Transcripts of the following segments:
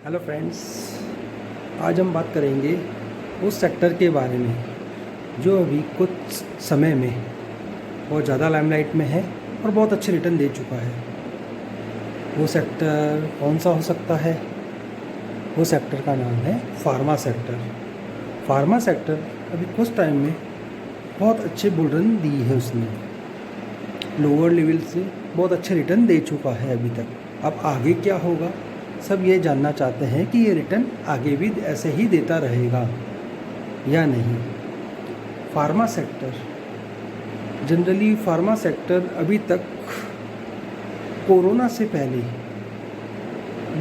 Hello friends, आज हम बात करेंगे उस सेक्टर के बारे में जो अभी कुछ समय में बहुत ज़्यादा लाइमलाइट में है और बहुत अच्छे रिटर्न दे चुका है। वो सेक्टर कौन सा हो सकता है? वो सेक्टर का नाम है फार्मा सेक्टर। फार्मा सेक्टर अभी कुछ टाइम में बहुत अच्छे बुल रन दी है उसने, लोअर लेवल से बहुत अच्छे रिटर्न दे चुका है अभी तक। अब आगे क्या होगा, सब ये जानना चाहते हैं कि ये रिटर्न आगे भी ऐसे ही देता रहेगा या नहीं। Pharma sector generally pharma sector अभी तक कोरोना से पहले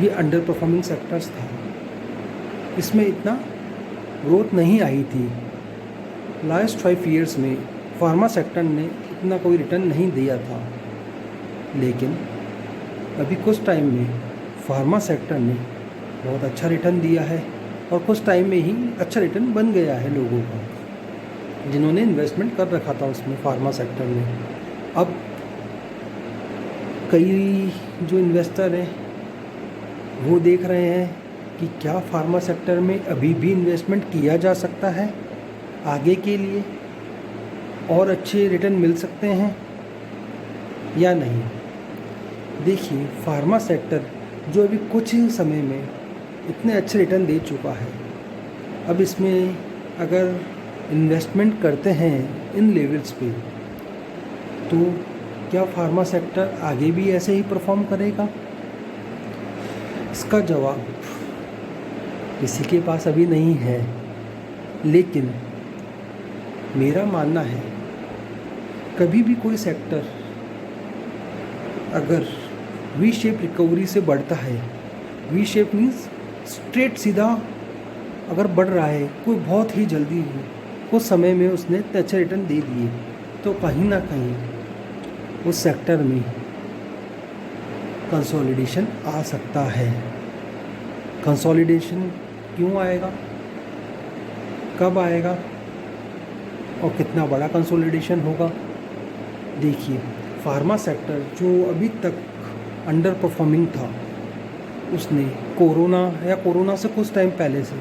ये अंडर परफॉर्मिंग सेक्टर्स था। इसमें इतना ग्रोथ नहीं आई थी। लास्ट 5 ईयर्स में फार्मा सेक्टर ने इतना कोई रिटर्न नहीं दिया था, लेकिन अभी कुछ टाइम में फार्मा सेक्टर ने बहुत अच्छा रिटर्न दिया है और कुछ टाइम में ही अच्छा रिटर्न बन गया है लोगों का, जिन्होंने इन्वेस्टमेंट कर रखा था उसमें फार्मा सेक्टर में। अब कई जो इन्वेस्टर हैं वो देख रहे हैं कि क्या फार्मा सेक्टर में अभी भी इन्वेस्टमेंट किया जा सकता है, आगे के लिए और अच्छे रिटर्न मिल सकते हैं या नहीं। देखिए, फार्मा सेक्टर जो अभी कुछ ही समय में इतने अच्छे रिटर्न दे चुका है, अब इसमें अगर इन्वेस्टमेंट करते हैं इन लेवल्स पे तो क्या फार्मा सेक्टर आगे भी ऐसे ही परफॉर्म करेगा? इसका जवाब किसी के पास अभी नहीं है, लेकिन मेरा मानना है कभी भी कोई सेक्टर अगर वी शेप रिकवरी से बढ़ता है, वी शेप मीन्स स्ट्रेट सीधा अगर बढ़ रहा है, कोई बहुत ही जल्दी कुछ समय में उसने इतने अच्छे रिटर्न दे दिए, तो कहीं ना कहीं उस सेक्टर में कंसोलिडेशन आ सकता है। कंसोलिडेशन क्यों आएगा, कब आएगा और कितना बड़ा कंसोलिडेशन होगा? देखिए, फार्मा सेक्टर जो अभी तक अंडर परफॉर्मिंग था, उसने कोरोना से कुछ टाइम पहले से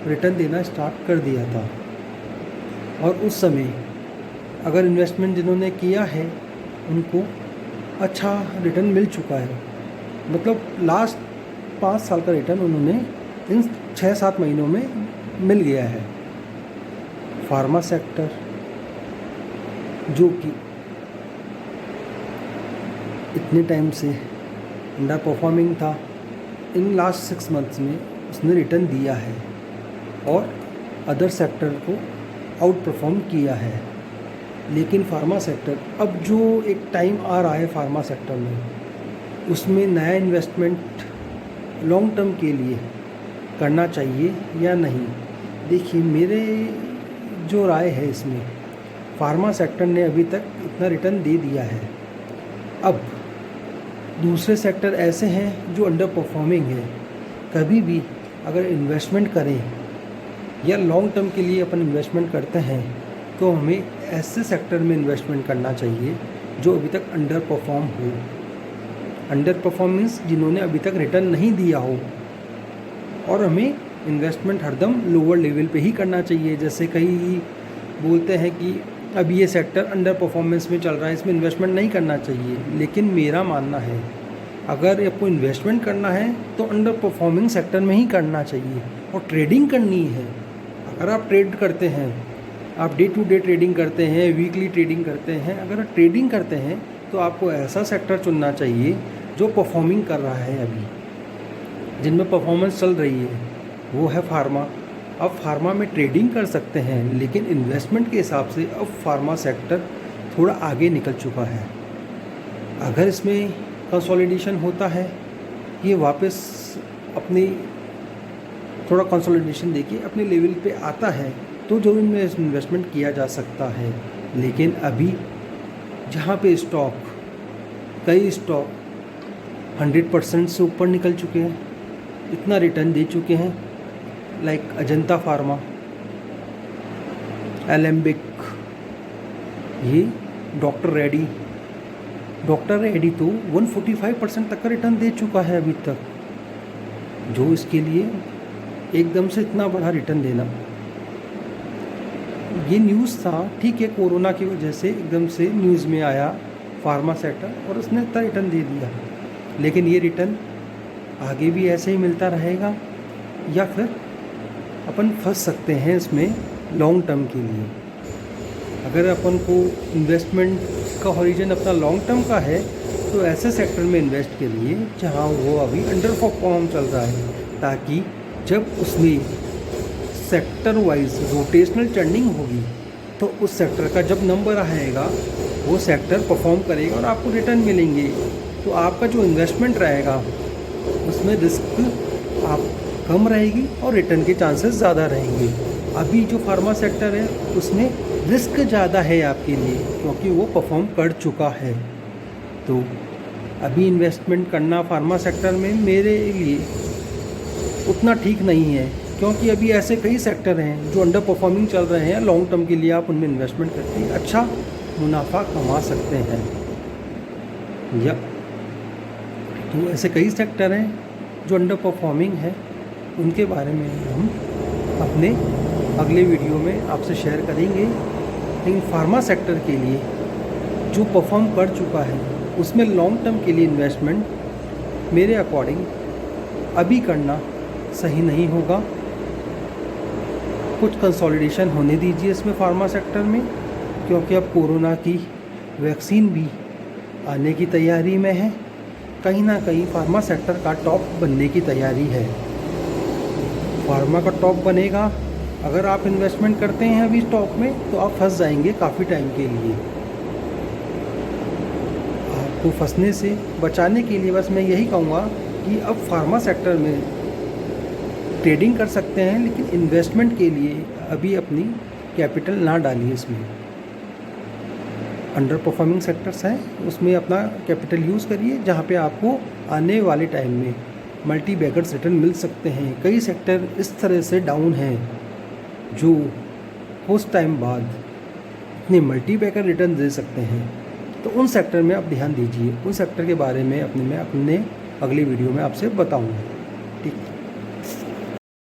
रिटर्न देना स्टार्ट कर दिया था। और उस समय अगर इन्वेस्टमेंट जिन्होंने किया है उनको अच्छा रिटर्न मिल चुका है। मतलब लास्ट 5 साल का रिटर्न उन्होंने इन 6-7 महीनों में मिल गया है। फार्मा सेक्टर जो कि इतने टाइम से अंडर परफॉर्मिंग था, इन लास्ट 6 मंथ्स में उसने रिटर्न दिया है और अदर सेक्टर को आउट परफॉर्म किया है। लेकिन फार्मा सेक्टर अब जो एक टाइम आ रहा है फार्मा सेक्टर में, उसमें नया इन्वेस्टमेंट लॉन्ग टर्म के लिए करना चाहिए या नहीं। देखिए, मेरे जो राय है इसमें, फार्मा सेक्टर ने अभी तक इतना रिटर्न दे दिया है। अब दूसरे सेक्टर ऐसे हैं जो अंडर परफॉर्मिंग है। कभी भी अगर इन्वेस्टमेंट करें या लॉन्ग टर्म के लिए अपन इन्वेस्टमेंट करते हैं तो हमें ऐसे सेक्टर में इन्वेस्टमेंट करना चाहिए जो अभी तक अंडर परफॉर्म हो। अंडर परफॉर्मेंस जिन्होंने अभी तक रिटर्न नहीं दिया हो, और हमें इन्वेस्टमेंट हरदम लोअर लेवल पे ही करना चाहिए। जैसे कई बोलते हैं कि अभी ये सेक्टर अंडर परफॉर्मेंस में चल रहा है, इसमें इन्वेस्टमेंट नहीं करना चाहिए। लेकिन मेरा मानना है अगर आपको इन्वेस्टमेंट करना है तो अंडर परफॉर्मिंग सेक्टर में ही करना चाहिए और ट्रेडिंग करनी है। अगर आप ट्रेड करते हैं, आप डे टू डे ट्रेडिंग करते हैं, वीकली ट्रेडिंग करते हैं, अगर आप ट्रेडिंग करते हैं तो आपको ऐसा सेक्टर चुनना चाहिए जो परफॉर्मिंग कर रहा है, अभी जिनमें परफॉर्मेंस चल रही है, वो है फार्मा। अब फार्मा में ट्रेडिंग कर सकते हैं, लेकिन इन्वेस्टमेंट के हिसाब से अब फार्मा सेक्टर थोड़ा आगे निकल चुका है। अगर इसमें कंसोलिडेशन होता है, ये वापस अपनी थोड़ा कंसोलिडेशन देके अपने लेवल पे आता है, तो जो इनमें इन्वेस्टमेंट किया जा सकता है। लेकिन अभी जहाँ पे कई स्टॉक 100% से ऊपर निकल चुके हैं, इतना रिटर्न दे चुके हैं, लाइक अजंता फार्मा, एलेम्बिक, ये डॉक्टर रेड्डी तो 145% तक का रिटर्न दे चुका है अभी तक। जो इसके लिए एकदम से इतना बड़ा रिटर्न देना, ये न्यूज़ था, ठीक है, कोरोना की वजह से एकदम से न्यूज़ में आया फार्मा सेक्टर और उसने इतना रिटर्न दे दिया, लेकिन ये रिटर्न आगे भी ऐसे ही मिलता रहेगा या फिर अपन फंस सकते हैं इसमें लॉन्ग टर्म के लिए। अगर अपन को इन्वेस्टमेंट का हॉरिजन अपना लॉन्ग टर्म का है तो ऐसे सेक्टर में इन्वेस्ट के लिए जहां वो अभी अंडर परफॉर्म चल रहा है, ताकि जब उसमें सेक्टर वाइज रोटेशनल टर्निंग होगी तो उस सेक्टर का जब नंबर आएगा वो सेक्टर परफॉर्म करेगा और आपको रिटर्न मिलेंगे। तो आपका जो इन्वेस्टमेंट रहेगा उसमें रिस्क आप कम रहेगी और रिटर्न के चांसेस ज़्यादा रहेंगे। अभी जो फार्मा सेक्टर है उसमें रिस्क ज़्यादा है आपके लिए, क्योंकि वो परफॉर्म कर चुका है। तो अभी इन्वेस्टमेंट करना फार्मा सेक्टर में मेरे लिए उतना ठीक नहीं है, क्योंकि अभी ऐसे कई सेक्टर हैं जो अंडर परफॉर्मिंग चल रहे हैं। लॉन्ग टर्म के लिए आप उनमें इन्वेस्टमेंट करके अच्छा मुनाफा कमा सकते हैं। या तो ऐसे कई सेक्टर हैं जो अंडर परफॉर्मिंग है, उनके बारे में हम अपने अगले वीडियो में आपसे शेयर करेंगे। लेकिन फार्मा सेक्टर के लिए जो परफॉर्म कर चुका है उसमें लॉन्ग टर्म के लिए इन्वेस्टमेंट मेरे अकॉर्डिंग अभी करना सही नहीं होगा। कुछ कंसोलिडेशन होने दीजिए इसमें फार्मा सेक्टर में, क्योंकि अब कोरोना की वैक्सीन भी आने की तैयारी में है। कहीं ना कहीं फार्मा सेक्टर का टॉप बनने की तैयारी है। फार्मा का टॉप बनेगा, अगर आप इन्वेस्टमेंट करते हैं अभी स्टॉक में तो आप फंस जाएंगे काफ़ी टाइम के लिए। आपको फंसने से बचाने के लिए बस मैं यही कहूँगा कि अब फार्मा सेक्टर में ट्रेडिंग कर सकते हैं, लेकिन इन्वेस्टमेंट के लिए अभी अपनी कैपिटल ना डालिए इसमें। अंडर परफॉर्मिंग सेक्टर्स हैं उसमें अपना कैपिटल यूज़ करिए, जहाँ पे आपको आने वाले टाइम में मल्टी बैगर्स रिटर्न मिल सकते हैं। कई सेक्टर इस तरह से डाउन हैं जो कुछ टाइम बाद अपने मल्टी बैगर रिटर्न दे सकते हैं। तो उन सेक्टर में आप ध्यान दीजिए। उन सेक्टर के बारे में मैं अपने अगले वीडियो में आपसे बताऊँगा।